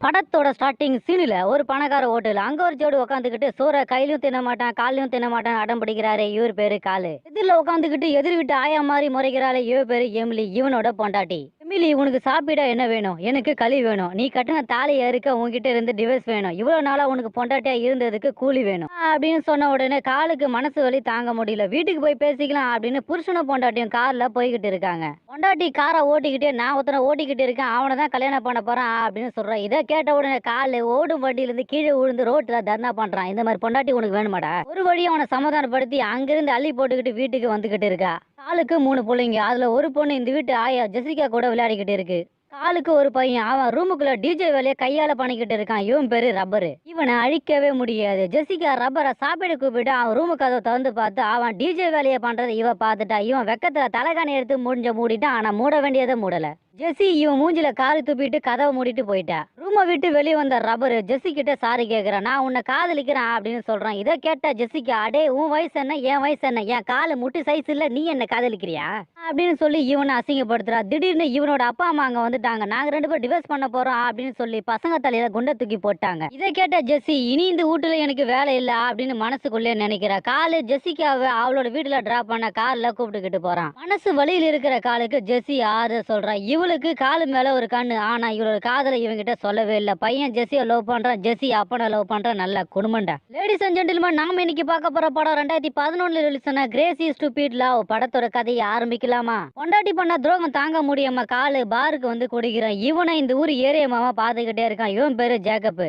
படத்தோட ஸ்டார்ட்டிங் சீன்ல ஒரு பணக்கார ஹோட்டல் அங்க ஒரு ஜோடி உட்காந்துக்கிட்டு சோற கையிலயும் தின்ன மாட்டான் காலையும் தின்ன மாட்டான் அடம் பிடிக்கிறாரு. இவர் பேரு காலு. எதிரில உட்காந்துக்கிட்டு எதிர் வீட்டு ஆயா மாதிரி முறைக்கிறாளே இவ பேரு எமிலி, இவனோட பொண்டாட்டி. எமிலி, உனக்கு சாப்பிட என்ன வேணும்? எனக்கு களி வேணும். நீ கட்டின தாலி ஏறுக்க உன்கிட்ட இருந்து டிவைஸ் வேணும். இவ்வளவு நாளா உனக்கு பொண்டாட்டியா இருந்ததுக்கு கூலி வேணும் அப்படின்னு சொன்ன உடனே காலுக்கு மனசு வலி தாங்க முடியல. வீட்டுக்கு போய் பேசிக்கலாம் அப்படின்னு புருஷனும் பொண்டாட்டியும் கார்ல போய்கிட்டு இருக்காங்க. பொண்டாட்டி காரை ஓட்டிக்கிட்டே நான் ஒருத்தனை ஓட்டிக்கிட்டு இருக்கேன், அவனை தான் கல்யாணம் பண்ண போறான் அப்படின்னு சொல்றான். இதை கேட்ட உடனே காலு ஓடும் வண்டியில இருந்து கீழே விழுந்து ரோட்ல தர்ணா பண்றான். இந்த மாதிரி பொண்டாட்டி உனக்கு வேணுமாடா? ஒரு வழியும் அவனை சமாதானப்படுத்தி அங்கிருந்து அள்ளி போட்டுக்கிட்டு வீட்டுக்கு வந்துகிட்டு இருக்கா. காலுக்கு 3 பிள்ளைங்க. அதுல ஒரு பொண்ணு இந்த வீட்டு ஆயா ஜெசிகா கூட விளையாடிக்கிட்டு இருக்கு. காலுக்கு ஒரு பையன், அவன் ரூமுக்குள்ள டிஜே வேலையை கையால பண்ணிக்கிட்டு இருக்கான். இவன் பேரு ரப்பரு. இவனை அழிக்கவே முடியாது. ஜெசிகா ரப்பரை சாப்பிட கூப்பிட்டு அவன் ரூமு கதவை திறந்து பார்த்து அவன் டிஜே வேலையை பண்றதை இவ பார்த்துட்டா. இவன் வெக்கத்துல தலைகாணி எடுத்து மூடிட்டான். ஆனா மூட வேண்டியதை மூடல. ஜெசி இவன் மூஞ்சில காரி துப்பிட்டு கதவை மூடிட்டு போயிட்டா. ரூமை விட்டு வெளியே வந்த ரப்பரு ஜெசி கிட்ட சாரி கேக்குறான். நான் உன்னை காதலிக்கிறேன் அப்படின்னு சொல்றான். இதை கேட்ட ஜெசிகா, அடே உன் வயசு என்ன என் வயசு என்ன, என் காலு முட்டி சைஸ் இல்ல, நீ என்ன காதலிக்கிறியா அப்படின்னு சொல்லி இவனை அசிங்கப்படுத்துறா. திடீர்னு இவனோட அப்பா அம்மா அங்க வந்துட்டாங்க. நாங்க 2 பேரும் டிவோர்ஸ் பண்ண போறோம் அப்படின்னு சொல்லி பசங்க தலையில குண்டை தூக்கி போட்டாங்க. இதை கேட்ட ஜெசி, இனி இந்த வீட்டுல எனக்கு வேலை இல்ல அப்படின்னு மனசுக்குள்ளே நினைக்கிறா. காலு ஜெசிகாவை அவளோட வீட்டுல டிராப் பண்ண கார்ல கூப்பிட்டுக்கிட்டு போறான். மனசு வழியில் இருக்கிற காலுக்கு ஜெசி ஆறு சொல்றா. இவளுக்கு காலு மேல ஒரு கண்ணு, ஆனா இவளோட காதலை இவங்கிட்ட சொல்லவே இல்லை. பையன் ஜெசியை லவ் பண்றான், ஜெசி அப்பனை லவ் பண்றான். நல்ல குடும்பம்டா. லேடிஸ் அண்ட் ஜென்டில்மேன், நாம இன்னைக்கு பார்க்க போற படம் 2011 ரிலீஸ் ஆன கிரேசி ஸ்டூபிட் லவ் படத்தோட கதையை ஆரம்பிக்கலாமா? பொண்டாட்டி பண்ண துரோகம் தாங்க முடியாம காலு பாருக்கு வந்து குடிக்கிறான். இவனை இந்த ஊர் ஏரியா மாமா பாத்துக்கிட்டே இருக்கான். இவன் பேரு ஜேக்கப்.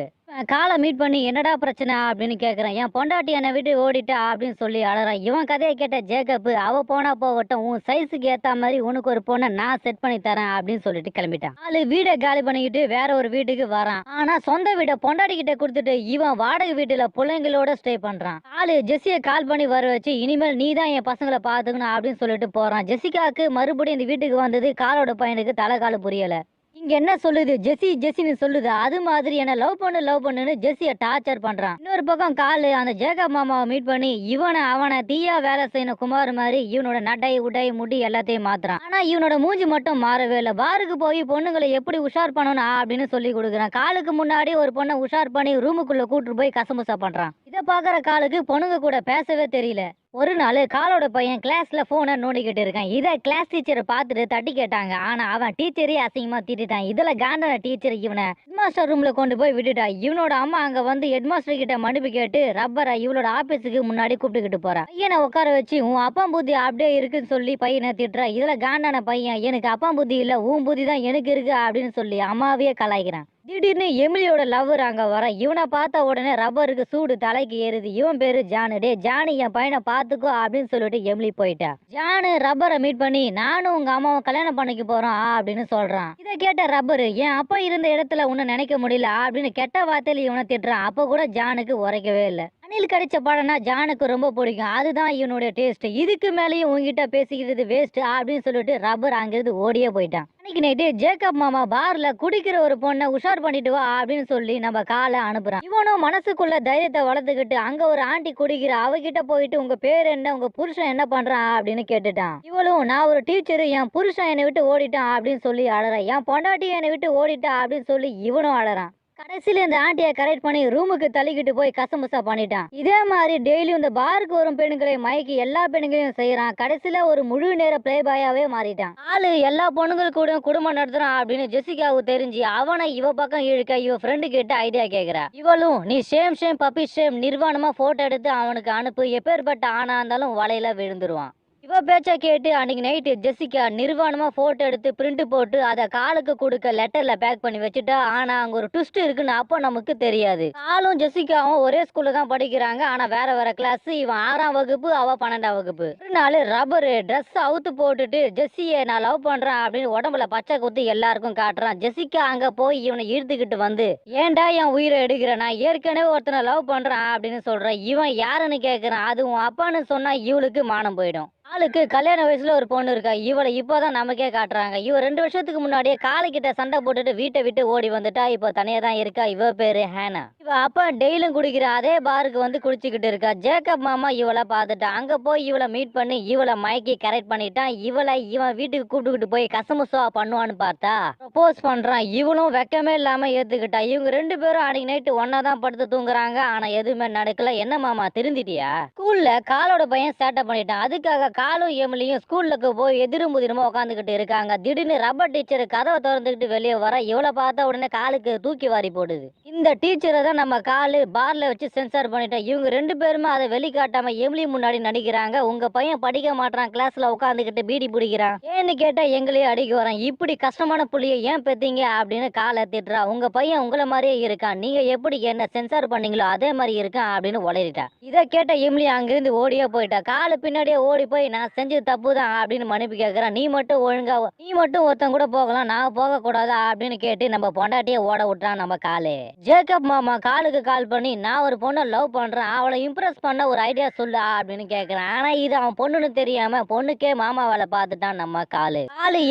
காலை மீட் பண்ணி என்னடா பிரச்சனை அப்படின்னு கேட்குறான். என் பொண்டாட்டி என்னை விட்டு ஓடிட்டா அப்படின்னு சொல்லி அழறான். இவன் கதையை கேட்ட ஜேக்கப், அவ போனா போகட்டும், உன் சைஸுக்கு ஏத்த மாதிரி உனக்கு ஒரு பொண்ணை நான் செட் பண்ணி தரேன் அப்படின்னு சொல்லிட்டு கிளம்பிட்டான். ஆளு வீடை காலி பண்ணிக்கிட்டு வேற ஒரு வீட்டுக்கு வரான். ஆனா சொந்த வீட்டை பொண்டாட்டி கிட்ட கொடுத்துட்டு இவன் வாடகை வீட்டுல பிள்ளைங்களோட ஸ்டே பண்றான். ஆளு ஜெசியை கால் பண்ணி வர வச்சு, இனிமேல் நீ தான் என் பசங்களை பாத்துக்கணும் அப்படின்னு சொல்லிட்டு போறான். ஜெசிகாவுக்கு மறுபடியும் இந்த வீட்டுக்கு வந்தது காலோட பையனுக்கு தலை காலு புரியல. இங்க என்ன சொல்லுது, ஜெசி ஜெசின்னு சொல்லுது. அது மாதிரி என்ன லவ் பண்ணுன்னு ஜெசிய டார்ச்சர் பண்றான். இன்னொரு பக்கம் காலு அந்த ஜேக்கப் மாமாவை மீட் பண்ணி அவனை தீயா வேலை செய்யணும் குமார் மாதிரி இவனோட நடை உடை முடி எல்லாத்தையும் மாத்துறான். ஆனா இவனோட மூஞ்சி மட்டும் மாறவே இல்லை. பாருக்கு போய் பொண்ணுங்களை எப்படி உஷார் பண்ணணும் அப்படின்னு சொல்லி கொடுக்குறான். காலுக்கு முன்னாடி ஒரு பொண்ணை உஷார் பண்ணி ரூமுக்குள்ள கூட்டு போய் கசமுசா பண்றான். இதை பாக்குற காலுக்கு பொண்ணுங்க கூட பேசவே தெரியல. ஒரு நாள் காலோட பையன் கிளாஸ்ல போனை நோண்டிக்கிட்டு இருக்கான். இதை கிளாஸ் டீச்சரை பார்த்துட்டு தட்டி கேட்டாங்க. ஆனா அவன் டீச்சரே அசிங்கமா திட்டான். இதுல காண்டான டீச்சர் இவனை ஹெட்மாஸ்டர் ரூம்ல கொண்டு போய் விட்டுட்டா. இவனோட அம்மா அங்க வந்து ஹெட்மாஸ்டர் கிட்ட மன்னிப்பு கேட்டு ரப்பரை இவளோட ஆபீஸுக்கு முன்னாடி கூப்பிட்டுக்கிட்டு போறா. பையனை உட்கார வச்சு உன் அப்பா புத்தி அப்படியே இருக்குன்னு சொல்லி பையனை திட்டுறா. இதுல காண்டான பையன், எனக்கு அப்பா புத்தி இல்ல உன் புத்தி தான் எனக்கு இருக்கு அப்படின்னு சொல்லி அம்மாவையே கலாய்க்கிறான். திடீர்னு எமிலியோட லவ்வர் அங்க வர. இவனை பார்த்த உடனே ரப்பருக்கு சூடு தலைக்கு ஏறுது. இவன் பேரு ஜானு. டே ஜானு, என் பையனை பாத்துக்கோ அப்படின்னு சொல்லிட்டு எமிலி போயிட்டா. ஜானு ரப்பரை மீட் பண்ணி நானும் உங்க அம்மாவும் கல்யாணம் பண்ணிக்க போறோம் அப்படின்னு சொல்றான். இதை கேட்ட ரப்பரு, என் அப்பா இருந்த இடத்துல உன்னை நினைக்க முடியல அப்படின்னு கெட்ட வார்த்தையில இவனை திட்டுறான். அப்ப கூட ஜானுக்கு உரைக்கவே இல்லை. அணில் கடிச்ச படம்னா ஜானுக்கு ரொம்ப பிடிக்கும். அதுதான் இவனுடைய டேஸ்ட். இதுக்கு மேலேயும் உங்ககிட்ட பேசிக்கிறது வேஸ்ட் அப்படின்னு சொல்லிட்டு ரப்பர் அங்கிருந்து ஓடியே போயிட்டான். அன்னைக்கு நைட்டு ஜேக்கப் மாமா பார்ல குடிக்கிற ஒரு பொண்ணை உஷார் பண்ணிட்டு வா அப்படின்னு சொல்லி நம்ம காலை அனுப்புறான். இவனும் மனசுக்குள்ள தைரியத்தை வளர்த்துக்கிட்டு அங்க ஒரு ஆண்டி குடிக்கிற அவகிட்ட போயிட்டு உங்க பேர் என்ன, உங்க புருஷன் என்ன பண்றான் அப்படின்னு கேட்டுட்டான். இவளும், நான் ஒரு டீச்சரு, என் புருஷன் என்னை விட்டு ஓடிட்டான் அப்படின்னு சொல்லி அழறான். என் பொண்டாட்டி என்னை விட்டு ஓடிட்டா அப்படின்னு சொல்லி இவனும் அழறான். கடைசியில இந்த ஆண்டியை கரெக்ட் பண்ணி ரூமுக்கு தள்ளிக்கிட்டு போய் கசமுசா பண்ணிட்டான். இதே மாதிரி டெய்லியும் இந்த பாருக்கு வரும் பெண்களை மயக்கி எல்லா பெண்களையும் செய்யறான். கடைசியில ஒரு முழு நேர பிளே பாயாவே மாறிட்டான். ஆளு எல்லா பொண்ணுங்கள் கூட குடும்பம் நடத்துறான் அப்படின்னு ஜெசிகாவுக்கு தெரிஞ்சு அவனை இவ பக்கம் இழுக்க இவ ஃப்ரெண்டு கிட்ட ஐடியா கேக்குறா. இவளும், நீ ஷேம் பப்பி ஷேம் நிர்வாணமா போட்டோ எடுத்து அவனுக்கு அனுப்பு, எப்பேற்பட்ட ஆனா இருந்தாலும் வலையில விழுந்துருவான். இவ பேச்ச கேட்டு அன்னைக்கு நைட்டு ஜெசிகா நிர்வாணமா போட்டோ எடுத்து பிரிண்ட் போட்டு அதை காலுக்கு கொடுக்க லெட்டர்ல பேக் பண்ணி வச்சுட்டா. ஆனா அங்க ஒரு ட்விஸ்ட் இருக்குன்னு அப்போ நமக்கு தெரியாது. காலும் ஜெசிகாவும் ஒரே ஸ்கூல்ல தான் படிக்கிறாங்க. ஆனா வேற வேற கிளாஸ். இவன் 6ஆம் வகுப்பு, அவ 12ஆம் வகுப்பு. ஒரு நாள் ரப்பரு ட்ரெஸ் அவுத்து போட்டுட்டு ஜெசியை நான் லவ் பண்றேன் அப்படின்னு உடம்புல பச்சை குத்தி எல்லாருக்கும் காட்டுறான். ஜெசிகா அங்க போய் இவனை இழுத்துக்கிட்டு வந்து, ஏன்டா என் உயிரை எடுக்கிற, நான் ஏற்கனவே ஒருத்தனை லவ் பண்றேன் அப்படின்னு சொல்றேன். இவன் யாருன்னு கேக்குறான். அது உன் அப்பான்னு சொன்னா இவளுக்கு மானம் போயிடும். ஆளுக்கு கல்யாண வயசுல ஒரு பொண்ணு இருக்கா. இவளை இப்போதான் நமக்கே காட்டுறாங்க. இவ 2 வருஷத்துக்கு முன்னாடியே காலு கிட்ட சண்டை போட்டுட்டு வீட்டை விட்டு ஓடி வந்துட்டா. இப்போ தனியா தான் இருக்கா. இவ பேரு ஹேனா. இவ அப்பா டெய்லியும் குடிக்கிற அதே பாருக்கு வந்து குடிச்சுக்கிட்டு இருக்கா. ஜேக்கப் மாமா இவள பார்த்துட்டான். அங்க போய் இவள மீட் பண்ணி இவள மயக்கி கரெக்ட் பண்ணிட்டான். இவன் வீட்டுக்கு கூப்பிட்டுக்கிட்டு போய் கசமுசா பண்ணுவான்னு பார்த்தா ப்ரப்போஸ் பண்றான். இவளும் வெக்கமே இல்லாம ஏத்துக்கிட்டா. இவங்க 2 பேரும் அன்னைக்கு நைட்டு ஒண்ணா தான் படுத்து தூங்குறாங்க. ஆனா எதுவுமே நடக்கல. என்ன மாமா திருந்திட்டியா? ஸ்கூல்ல காலோட பையன் சேட்டை பண்ணிட்டான். அதுக்காக காலும் எமிலியும் ஸ்கூல்லுக்கு போய் எதிரும் புதிருமா உட்காந்துக்கிட்டு இருக்காங்க. திடீர்னு ரப்பர் டீச்சர் கதவை திறந்துக்கிட்டு வெளியே வர இவளை பார்த்த உடனே காலுக்கு தூக்கி வாரி போடுது. இந்த டீச்சரை தான் நம்ம காலு பார்ல வச்சு சென்சார் பண்ணிட்டோம். இவங்க 2 பேருமே அதை வெளிக்காட்டாம எமிலி முன்னாடி நடிக்கிறாங்க. உங்க பையன் படிக்க மாட்டான், கிளாஸ்ல உட்காந்துக்கிட்டு பீடி பிடிக்கிறான், ஏன்னு கேட்டா எங்களையே அடிக்க வரான், இப்படி கஷ்டமான புள்ளிய ஏன் பெத்தீங்க அப்படின்னு காலை திட்டுறா. உங்க பையன் உங்களை மாதிரியே இருக்கான், நீங்க எப்படி என்ன சென்சார் பண்ணீங்களோ அதே மாதிரி இருக்கான் அப்படின்னு உளறிட்டா. இதை கேட்ட எமிலி அங்கிருந்து ஓடியே போயிட்டா. காலு பின்னாடியே ஓடி போய் நான் செஞ்சது தப்பு தான் அப்படின்னு மன்னிப்பு கேட்கிறான். நீ மட்டும் ஒருத்தன் கூட போகலாம், நான் போக கூடாதா அப்படின்னு கேட்டு நம்ம பொண்டாட்டியே ஓட விட்டுறான் நம்ம காலு. ஜேக்கப் மாமா காலுக்கு கால் பண்ணி நான் ஒரு பொண்ணை லவ் பண்றேன், அவளை இம்ப்ரெஸ் பண்ண ஒரு ஐடியா சொல்லு அப்படின்னு கேட்கிறான். ஆனா இது அவன் பொண்ணுன்னு தெரியாம பொண்ணுக்கே மாமா வேலை பார்த்துட்டான் நம்ம காலு.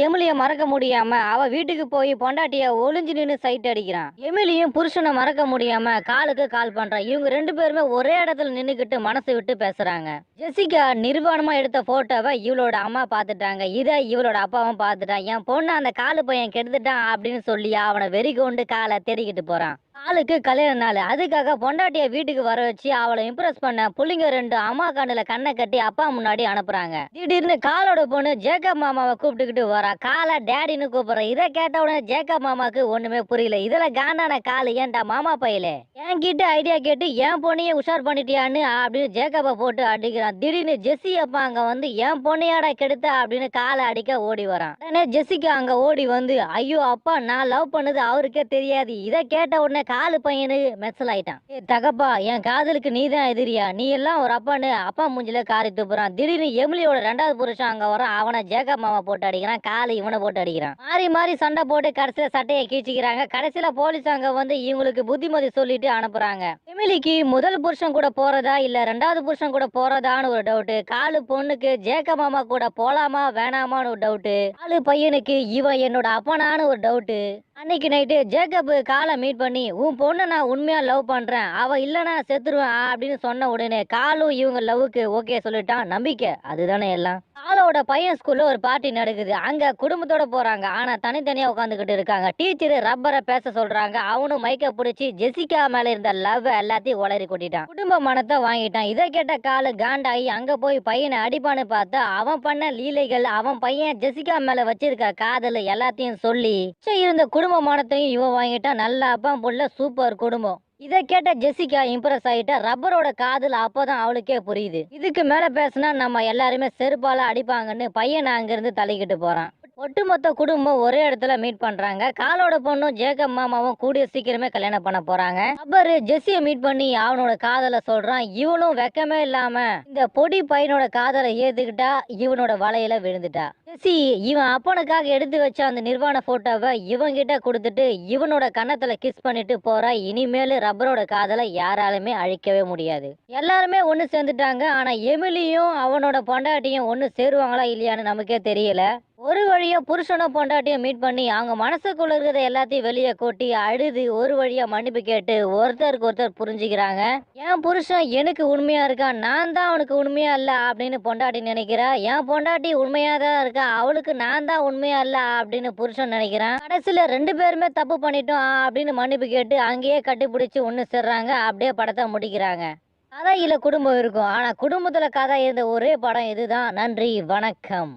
எமிலிய மறக்க முடியாம அவ வீட்டுக்கு போய் பொண்டாட்டிய ஒளிஞ்சு நின்று சைட் அடிக்கிறான். எமிலியும் புருஷனை மறக்க முடியாம காலுக்கு கால் பண்றான். இவங்க 2 பேருமே ஒரே இடத்துல நின்னுக்கிட்டு மனசு விட்டு பேசுறாங்க. ஜெசிகா நிர்வாணமா எடுத்த போட்டோவை இவளோட அம்மா பார்த்துட்டாங்க. இதை இவளோட அப்பாவும் பார்த்துட்டான். என் பொண்ணு அந்த காலு பையன் கெடுத்துட்டான் அப்படின்னு சொல்லி அவனை வெறி கொண்டு காலை தேடிக்கிட்டு போறான். ஆளுக்கு கல்யாண நாள், அதுக்காக பொண்டாட்டிய வீட்டுக்கு வர வச்சு அவளை இம்ப்ரெஸ் பண்ண புள்ளிங்க 2 அம்மா கண்ணுல கண்ணை கட்டி அப்பா முன்னாடி அனுப்புறாங்க. திடீர்னு காலோட பொண்ணு ஜேக்கப் மாமாவை கூப்பிட்டுக்கிட்டு வரா. காலை டேடின்னு கூப்பிடுற. இதை கேட்ட உடனே ஜேக்கப் மாமாக்கு ஒண்ணுமே புரியல. இதுல காண்டான காலு ஏன்டா மாமா பையல என்கிட்ட ஐடியா கேட்டு என் பொண்ணையே உஷார் பண்ணிட்டியான்னு அப்படின்னு ஜேக்கப்பை போட்டு அடிக்கிறான். திடீர்னு ஜெஸ்ஸி அப்பா அங்க வந்து என் பொண்ணையாடா கெடுத்த அப்படின்னு காலை அடிக்க ஓடி வரான். உடனே ஜெசிகா அங்க ஓடி வந்து ஐயோ அப்பா நான் லவ் பண்ணது அவருக்கே தெரியாது. இதை கேட்ட உடனே காலு பையனு மெர்சல் ஆயிட்டான். ஏ தகப்பா, என் காதலுக்கு நீதான் எதிரியா, நீ எல்லாம் ஒரு அப்பான்னு அப்பா மூஞ்சில காரி துப்புறான். திடீர்னு எமிலியோட 2வது புருஷன் அங்க வரான். அவனை ஜேக்கப் மாமா போட்டு அடிக்கிறான். காலு இவனை போட்டு அடிக்கிறான். மாறி மாறி சண்டை போட்டு கடைசியில சட்டையை கீழ்ச்சிக்கிறாங்க. கடைசியில போலீஸ் அங்க வந்து இவங்களுக்கு புத்திமதி சொல்லிட்டு அனுப்புறாங்க. எமிலிக்கு முதல் புருஷன் கூட போறதா இல்ல 2வது புருஷன் கூட போறதான்னு ஒரு டவுட். காலு பொண்ணுக்கு ஜேக்கப் மாமா கூட போலாமா வேணாமான்னு ஒரு டவுட். காலு பையனுக்கு இவன் என்னோட அப்பனான்னு ஒரு டவுட். அன்னைக்கு நைட்டு ஜேக்கப் காலை மீட் பண்ணி உன் பொண்ணை நான் உண்மையா லவ் பண்றேன், அவ இல்லைன்னா செத்துருவேன் அப்படின்னு சொன்ன உடனே காலும் இவங்க லவ்வுக்கு ஓகே சொல்லிட்டான். நம்பிக்கை அதுதானே எல்லாம். காலோட பையன் ஸ்கூல்ல ஒரு பார்ட்டி நடக்குது. அங்க குடும்பத்தோட போறாங்க. ஆனா தனித்தனியா உட்காந்துக்கிட்டு இருக்காங்க. டீச்சர் ரப்பரை பேச சொல்றாங்க. அவனும் மைக்க பிடிச்சி ஜெசிகா மேல இருந்த லவ் எல்லாத்தையும் உளறி கொட்டிட்டான். குடும்ப மனத்தை வாங்கிட்டான். இதை கேட்ட காலு காண்டாகி அங்க போய் பையனை அடிப்பான்னு பார்த்தா அவன் பண்ண லீலைகள், அவன் பையன் ஜெசிகா மேல வச்சிருக்க காதல் எல்லாத்தையும் சொல்லி இருந்த குடும்ப மனத்தையும் இவன் வாங்கிட்டான். நல்ல அப்பா புள்ள, சூப்பர் குடும்பம். இதை கேட்ட ஜெசிகா இம்ப்ரெஸ் ஆயிட்டா. ரப்பரோட காதல் அப்பதான் அவளுக்கே புரியுது. இதுக்கு மேல பேசினா நம்ம எல்லாருமே செருப்பால அடிப்பாங்கன்னு பையனை அங்கிருந்து தள்ளிக்கிட்டு போறான். ஒட்டுமொத்த குடும்பம் ஒரே இடத்துல மீட் பண்றாங்க. காலோட பொண்ணும் ஜேக்கப் மாமாவும் கூடிய சீக்கிரமே கல்யாணம் பண்ண போறாங்க. ரப்பர் ஜெஸ்ஸிய மீட் பண்ணி அவனோட காதலை சொல்றான். இவனும் வெக்கமே இல்லாம இந்த பொடி பையனோட காதலை ஏத்துக்கிட்டா இவனோட வலையில விழுந்துட்டா. ஜெஸ்ஸி இவன் அப்பனுக்காக எடுத்து வச்ச அந்த நிர்வாண போட்டோவை இவன்கிட்ட கொடுத்துட்டு இவனோட கன்னத்துல கிஸ் பண்ணிட்டு போறா. இனிமேல் ரப்பரோட காதலை யாராலுமே அழிக்கவே முடியாது. எல்லாருமே ஒண்ணு சேர்ந்துட்டாங்க. ஆனா எமிலியும் அவனோட பொண்டாட்டியும் ஒண்ணு சேருவாங்களா இல்லையான்னு நமக்கே தெரியல. ஒரு வழியா புருஷனும் பொண்டாட்டியும் மீட் பண்ணி அவங்க மனசுக்குள்ள இருக்கிறத எல்லாத்தையும் வெளியே கொட்டி அழுது ஒரு வழியா மன்னிப்பு கேட்டு ஒருத்தருக்கு ஒருத்தர் புரிஞ்சுக்கிறாங்க. என் புருஷன் எனக்கு உண்மையா இருக்கான், நான் தான் அவனுக்கு உண்மையா இல்ல அப்படின்னு பொண்டாட்டி நினைக்கிறா. என் பொண்டாட்டி உண்மையா தான் இருக்கா, அவளுக்கு நான் தான் உண்மையா இல்ல அப்படின்னு புருஷன் நினைக்கிறான். கடைசியில 2 பேருமே தப்பு பண்ணிட்டோம் அப்படின்னு மன்னிப்பு கேட்டு அங்கேயே கட்டிப்பிடிச்சு ஒண்ணு சேர்றாங்க. அப்படியே படத்தை முடிக்கிறாங்க. கதையில குடும்பம் இருக்கும், ஆனா குடும்பத்துல கதை இருந்த ஒரே படம் இதுதான். நன்றி, வணக்கம்.